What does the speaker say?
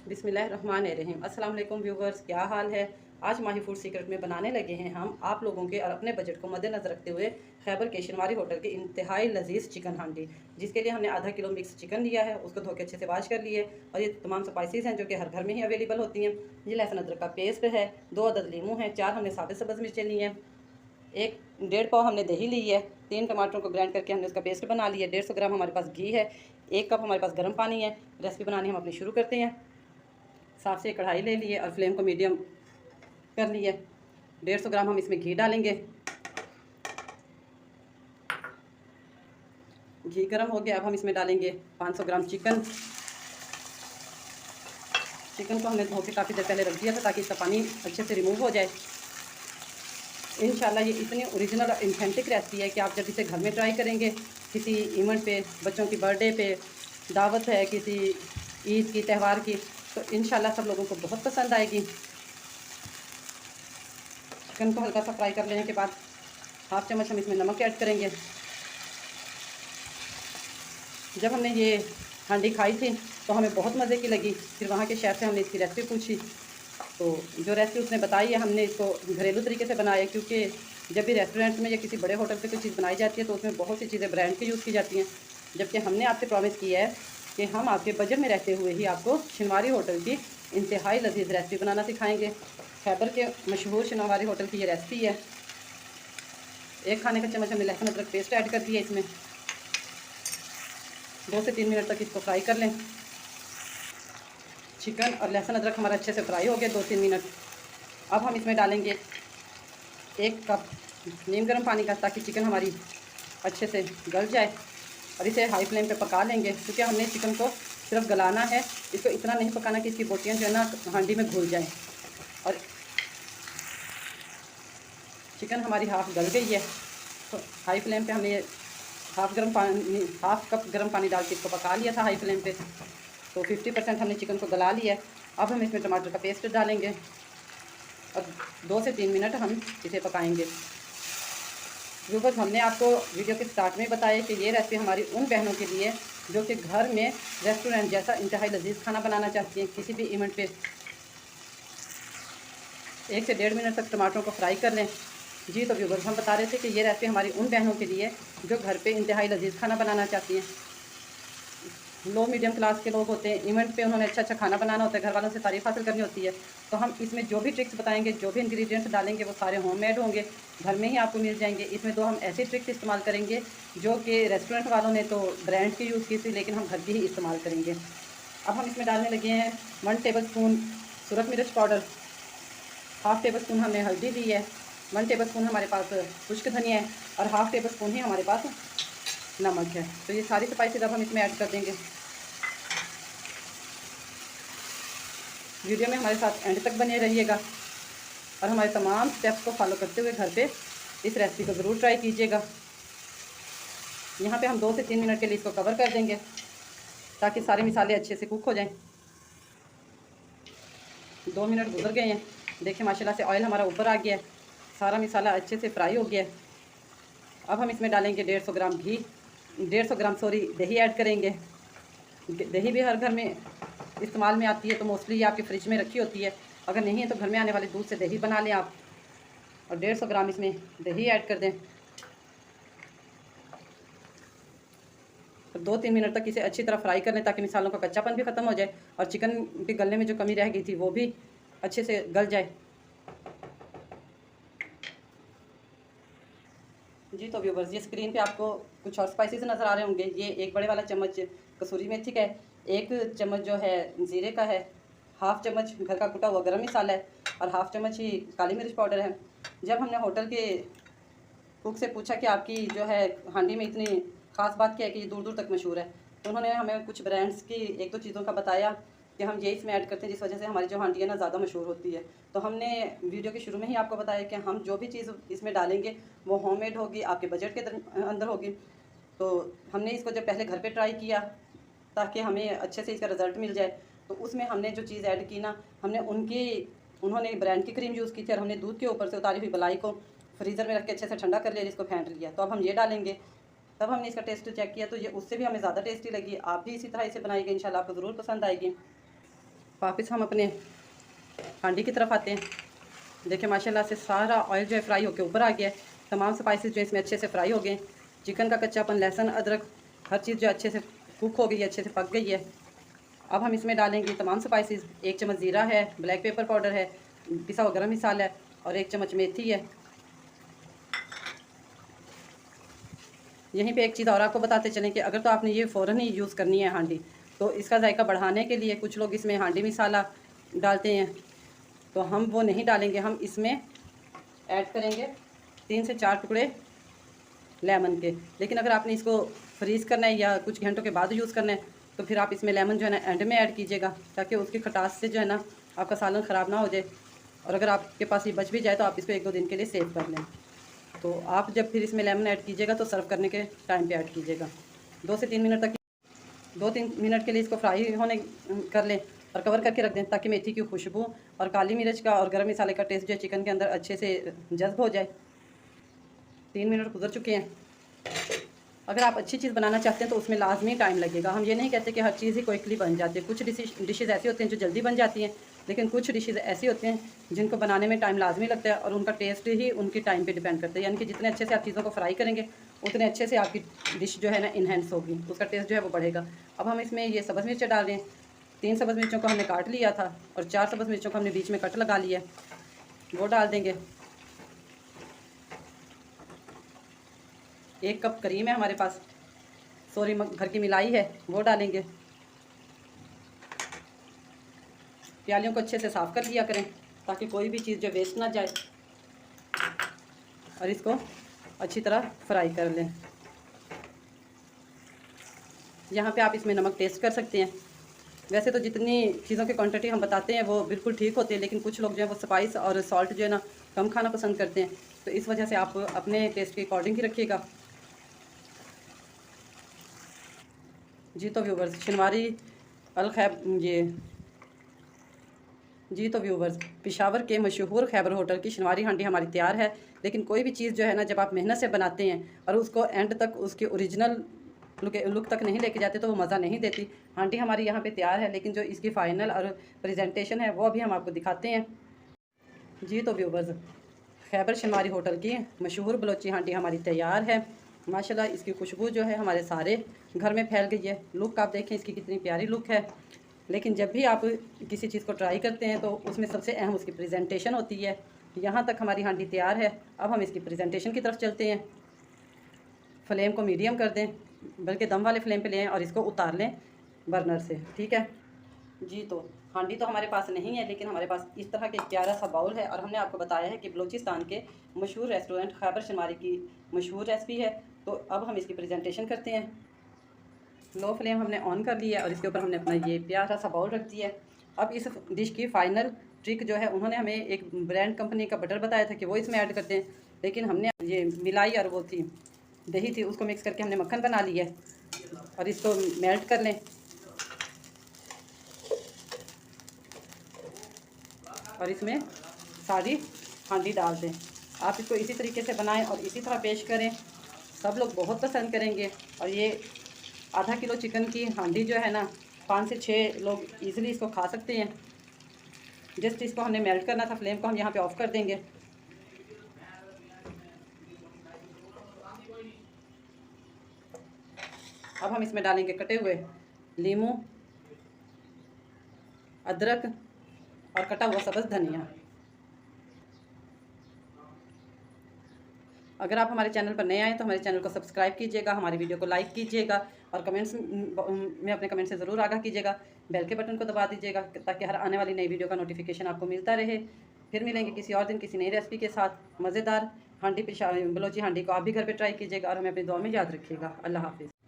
बिस्मिल्लाहिर्रहमानिर्रहीम। अस्सलाम वालेकुम व्यूवर्स, क्या हाल है। आज माही फूड सीक्रेट में बनाने लगे हैं हम आप लोगों के और अपने बजट को मद्देनजर रखते हुए खैबर केशनवारी होटल के इंतहाई लजीज चिकन हांडी, जिसके लिए हमने आधा किलो मिक्स चिकन लिया है। उसको धो के अच्छे से वाश कर लिए और ये तमाम स्पाइसेस हैं जो कि हर घर में ही अवेलेबल होती हैं। ये लहसुन अदरक का पेस्ट है, 2 अदद लीमू हैं, 4 हमने साबित सब्ज़ मिर्चें ली हैं, 1 डेढ़ पाव हमने दही ली है, 3 टमाटरों को ग्राइंड करके हमने उसका पेस्ट बना लिया, 150 ग्राम हमारे पास घी है, 1 कप हमारे पास गर्म पानी है। रेसिपी बनानी हम अपनी शुरू करते हैं। साफ से कढ़ाई ले लिए और फ्लेम को मीडियम कर लिए। 150 ग्राम हम इसमें घी डालेंगे। घी गर्म हो गया, अब हम इसमें डालेंगे 500 ग्राम चिकन। चिकन को हमने धो के काफ़ी देर पहले रख दिया था ताकि इसका पानी अच्छे से रिमूव हो जाए। इंशाल्लाह ये इतनी ओरिजिनल और ऑथेंटिक रेसिपी है कि आप जब इसे घर में ट्राई करेंगे, किसी इवेंट पे, बच्चों की बर्थडे पे, दावत है किसी ईद की, त्यौहार की, तो इंशाल्लाह सब लोगों को बहुत पसंद आएगी। चिकन को हल्का सा फ्राई कर लेने के बाद हाफ चम्मच हम इसमें नमक ऐड करेंगे। जब हमने ये हांडी खाई थी तो हमें बहुत मज़े की लगी। फिर वहाँ के शेफ़ से हमने इसकी रेसिपी पूछी, तो जो रेसिपी उसने बताई है हमने इसको घरेलू तरीके से बनाया, क्योंकि जब भी रेस्टोरेंट में या किसी बड़े होटल पे कोई चीज़ बनाई जाती है तो उसमें बहुत सी चीज़ें ब्रांड की यूज़ की जाती हैं। जबकि हमने आपसे प्रॉमिस किया है कि हम आपके बजट में रहते हुए ही आपको शिनवारी होटल की इंतहाई लजीज रेसिपी बनाना सिखाएँगे। खैबर के मशहूर शिनवारी होटल की ये रेसिपी है। 1 खाने का चम्मच हमने लहसुन अदरक पेस्ट ऐड कर दिया। इसमें 2 से 3 मिनट तक इसको फ्राई कर लें। चिकन और लहसुन अदरक हमारा अच्छे से फ्राई हो गया 2-3 मिनट। अब हम इसमें डालेंगे 1 कप नीम गर्म पानी का, ताकि चिकन हमारी अच्छे से गल जाए। और इसे हाई फ्लेम पे पका लेंगे, क्योंकि हमने चिकन को सिर्फ गलाना है, इसको इतना नहीं पकाना कि इसकी बोटियाँ जो है ना हांडी में घुल जाएँ। और चिकन हमारी हाफ़ गल गई है, तो हाई फ्लेम पे हमने हाफ़ कप गर्म पानी डाल के इसको पका लिया था हाई फ्लेम पे। तो 50% हमने चिकन को गला लिया है। अब हम इसमें टमाटर का पेस्ट डालेंगे और 2 से 3 मिनट हम इसे पकाएंगे। व्यूअर्स, हमने आपको वीडियो के स्टार्ट में बताया कि ये रेसिपी हमारी उन बहनों के लिए जो कि घर में रेस्टोरेंट जैसा इंतहाई लजीज खाना बनाना चाहती हैं। किसी भी इवेंट पे 1 से 1.5 मिनट तक टमाटरों को फ्राई कर लें। जी, तो व्यूअर्स, हम बता रहे थे कि ये रेसिपी हमारी उन बहनों के लिए जो घर पे इंतहाई लजीज खाना बनाना चाहती हैं। लो मीडियम क्लास के लोग होते हैं, इवेंट पे उन्होंने अच्छा खाना बनाना होता है, घर वालों से तारीफ़ हासिल करनी होती है। तो हम इसमें जो भी ट्रिक्स बताएंगे, जो भी इंग्रेडिएंट्स डालेंगे, वो सारे होममेड होंगे, घर में ही आपको मिल जाएंगे। इसमें 2 हम ऐसी ट्रिक्स इस्तेमाल करेंगे जो कि रेस्टोरेंट वालों ने तो ब्रांड की यूज़ की थी, लेकिन हम घर की ही इस्तेमाल करेंगे। अब हम इसमें डालने लगे हैं 1 टेबल स्पून सूरत मिर्च पाउडर, हाफ़ टेबल स्पून हमने हल्दी ली है, 1 टेबल स्पून हमारे पास खुश्क धनिया है और हाफ़ टेबल स्पून ही हमारे पास नमक है। तो ये सारी स्पाइसेस अब हम इसमें ऐड कर देंगे। वीडियो में हमारे साथ एंड तक बने रहिएगा और हमारे तमाम स्टेप्स को फॉलो करते हुए घर पे इस रेसिपी को ज़रूर ट्राई कीजिएगा। यहाँ पे हम 2 से 3 मिनट के लिए इसको कवर कर देंगे ताकि सारे मसाले अच्छे से कुक हो जाएं। 2 मिनट गुजर गए हैं, देखिए माशाल्लाह से ऑयल हमारा ऊपर आ गया है, सारा मसाला अच्छे से फ्राई हो गया है। अब हम इसमें डालेंगे 150 ग्राम घी, 150 ग्राम दही ऐड करेंगे। दही भी हर घर में इस्तेमाल में आती है, तो मोस्टली ये आपके फ्रिज में रखी होती है। अगर नहीं है तो घर में आने वाले दूध से दही बना लें आप, और 150 ग्राम इसमें दही ऐड कर दें। तो 2-3 मिनट तक इसे अच्छी तरह फ्राई कर लें ताकि मसालों का कच्चापन भी ख़त्म हो जाए और चिकन के गलने में जो कमी रह गई थी वो भी अच्छे से गल जाए। जी, तो व्यूवर्स, ये स्क्रीन पे आपको कुछ और स्पाइसेस नज़र आ रहे होंगे। ये 1 बड़े वाला चम्मच कसूरी मेथी का है, 1 चम्मच जो है ज़ीरे का है, हाफ़ चम्मच घर का कुटा हुआ गरम मसाला है और हाफ़ चम्मच ही काली मिर्च पाउडर है। जब हमने होटल के कुक से पूछा कि आपकी जो है हांडी में इतनी ख़ास बात क्या है कि ये दूर दूर तक मशहूर है, तो उन्होंने हमें कुछ ब्रांड्स की 1-2 चीज़ों का बताया कि हम ये इसमें ऐड करते हैं, जिस वजह से हमारी जो हांडी है ना ज़्यादा मशहूर होती है। तो हमने वीडियो के शुरू में ही आपको बताया कि हम जो भी चीज़ इसमें डालेंगे वो होममेड होगी, आपके बजट के अंदर होगी। तो हमने इसको जब पहले घर पे ट्राई किया ताकि हमें अच्छे से इसका रिज़ल्ट मिल जाए, तो उसमें हमने जो चीज़ ऐड की ना, हमने उन्होंने ब्रांड की क्रीम यूज़ की थी और हमने दूध के ऊपर से उतारी हुई मलाई को फ्रीज़र में रख के अच्छे से ठंडा कर लिया, जिसको फेंट लिया। तो अब हम ये डालेंगे। तब हमने इसका टेस्ट चेक किया तो ये उससे भी हमें ज़्यादा टेस्टी लगी। आप भी इसी तरह इसे बनाइए, इंशाल्लाह आपको ज़रूर पसंद आएगी। वापस हम अपने हांडी की तरफ आते हैं। देखिए माशाल्लाह से सारा ऑयल जो है फ्राई होकर ऊपर आ गया है। तमाम स्पाइसेस जो इसमें अच्छे से फ्राई हो गए। चिकन का कच्चापन, लहसुन, अदरक, हर चीज़ जो अच्छे से कुक हो गई है, अच्छे से पक गई है। अब हम इसमें डालेंगे तमाम स्पाइसेस। 1 चम्मच ज़ीरा है, ब्लैक पेपर पाउडर है, पिसा हुआ गरम मसाला है और 1 चम्मच मेथी है। यहीं पे एक चीज़ और आपको बताते चलें कि अगर तो आपने ये फ़ौरन ही यूज़ करनी है हांडी, तो इसका जायका बढ़ाने के लिए कुछ लोग इसमें हांडी मसाला डालते हैं, तो हम वो नहीं डालेंगे। हम इसमें ऐड करेंगे 3 से 4 टुकड़े लेमन के। लेकिन अगर आपने इसको फ्रीज़ करना है या कुछ घंटों के बाद यूज़ करना है, तो फिर आप इसमें लेमन जो है ना एंड में ऐड कीजिएगा, ताकि उसकी खटास से जो है ना आपका सालन ख़राब ना हो जाए। और अगर आपके पास ये बच भी जाए तो आप इसको 1-2 दिन के लिए सेव कर लें। तो आप जब फिर इसमें लेमन ऐड कीजिएगा तो सर्व करने के टाइम पे ऐड कीजिएगा। 2 से 3 मिनट तक 2-3 मिनट के लिए इसको फ्राई होने कर लें और कवर करके रख दें, ताकि मेथी की खुशबू और काली मिर्च का और गरम मसाले का टेस्ट जो है चिकन के अंदर अच्छे से जज्ब हो जाए। 3 मिनट गुजर चुके हैं। अगर आप अच्छी चीज़ बनाना चाहते हैं तो उसमें लाजमी टाइम लगेगा। हम ये नहीं कहते कि हर चीज़ ही क्विकली बन जाती है। कुछ डिशेज़ ऐसी होती हैं जो जल्दी बन जाती हैं, लेकिन कुछ डिशेज़ ऐसी होती हैं जिनको बनाने में टाइम लाजमी लगता है और उनका टेस्ट ही उनकी टाइम पे डिपेंड करता है। यानी कि जितने अच्छे से आप चीज़ों को फ्राई करेंगे, उतने अच्छे से आपकी डिश जो है ना इन्हेंस होगी, उसका टेस्ट जो है वो बढ़ेगा। अब हम इसमें ये सब्ज़ मिर्च डाल रहे हैं। 3 सब्ज़ मिर्चों को हमने काट लिया था और 4 सब्ज़ मिर्चों को हमने बीच में कट लगा लिया, वो डाल देंगे। 1 कप करीम है हमारे पास, सॉरी घर की मिलाई है, वो डालेंगे। प्यालियों को अच्छे से साफ़ कर लिया करें ताकि कोई भी चीज़ जो वेस्ट ना जाए। और इसको अच्छी तरह फ्राई कर लें। यहाँ पे आप इसमें नमक टेस्ट कर सकते हैं। वैसे तो जितनी चीज़ों की क्वांटिटी हम बताते हैं वो बिल्कुल ठीक होती है, लेकिन कुछ लोग जो है वो स्पाइस और सॉल्ट जो है ना कम खाना पसंद करते हैं, तो इस वजह से आप अपने टेस्ट के अकॉर्डिंग ही रखिएगा। जी तो व्यूवर्स, शनवारी अल खैब जी तो व्यूवर्स, पेशावर के मशहूर खैबर होटल की शनवारी हांडी हमारी तैयार है। लेकिन कोई भी चीज़ जो है ना जब आप मेहनत से बनाते हैं और उसको एंड तक उसकी ओरिजिनल लुक तक नहीं लेके जाते तो वो मज़ा नहीं देती। हांडी हमारी यहाँ पे तैयार है, लेकिन जो इसकी फ़ाइनल और प्रेजेंटेशन है वो अभी हम आपको दिखाते हैं। जी तो व्यूवर्स, खैबर शनवारी होटल की मशहूर बलोची हांडी हमारी तैयार है। माशाल्लाह इसकी खुशबू जो है हमारे सारे घर में फैल गई है। लुक आप देखें इसकी कितनी प्यारी लुक है। लेकिन जब भी आप किसी चीज़ को ट्राई करते हैं तो उसमें सबसे अहम उसकी प्रेजेंटेशन होती है। यहाँ तक हमारी हांडी तैयार है। अब हम इसकी प्रेजेंटेशन की तरफ चलते हैं। फ्लेम को मीडियम कर दें, बल्कि दम वाले फ्लेम पे लें और इसको उतार लें बर्नर से, ठीक है जी। तो हांडी तो हमारे पास नहीं है, लेकिन हमारे पास इस तरह के एक प्यारा सा बाउल है और हमने आपको बताया है कि बलूचिस्तान के मशहूर रेस्टोरेंट खैबर शनवारी की मशहूर रेसिपी है। तो अब हम इसकी प्रेजेंटेशन करते हैं। लो फ्लेम हमने ऑन कर लिया है और इसके ऊपर हमने अपना ये प्यारा सा बाउल रख दिया है। अब इस डिश की फ़ाइनल ट्रिक जो है, उन्होंने हमें एक ब्रांड कंपनी का बटर बताया था कि वो इसमें ऐड करते हैं, लेकिन हमने ये मिलाई और वो थी दही थी, उसको मिक्स करके हमने मक्खन बना लिया है। और इसको मेल्ट कर लें और इसमें सारी हांडी डाल दें। आप इसको इसी तरीके से बनाएं और इसी तरह पेश करें, सब लोग बहुत पसंद करेंगे। और ये आधा किलो चिकन की हांडी जो है ना 5 से 6 लोग इजीली इसको खा सकते हैं। जस्ट इसको हमने मेल्ट करना था, फ्लेम को हम यहाँ पे ऑफ कर देंगे। अब हम इसमें डालेंगे कटे हुए लीमू, अदरक और कटा हुआ सब्ज़ धनिया। अगर आप हमारे चैनल पर नए आए तो हमारे चैनल को सब्सक्राइब कीजिएगा, हमारी वीडियो को लाइक कीजिएगा और कमेंट्स में अपने कमेंट से ज़रूर आगाह कीजिएगा। बेल के बटन को दबा दीजिएगा ताकि हर आने वाली नई वीडियो का नोटिफिकेशन आपको मिलता रहे। फिर मिलेंगे किसी और दिन किसी नई रेसिपी के साथ। मज़ेदार हांडी बलोची हांडी को आप भी घर पर ट्राई कीजिएगा और हमें अपनी दुआ में याद रखिएगा। अल्लाह हाफिज़।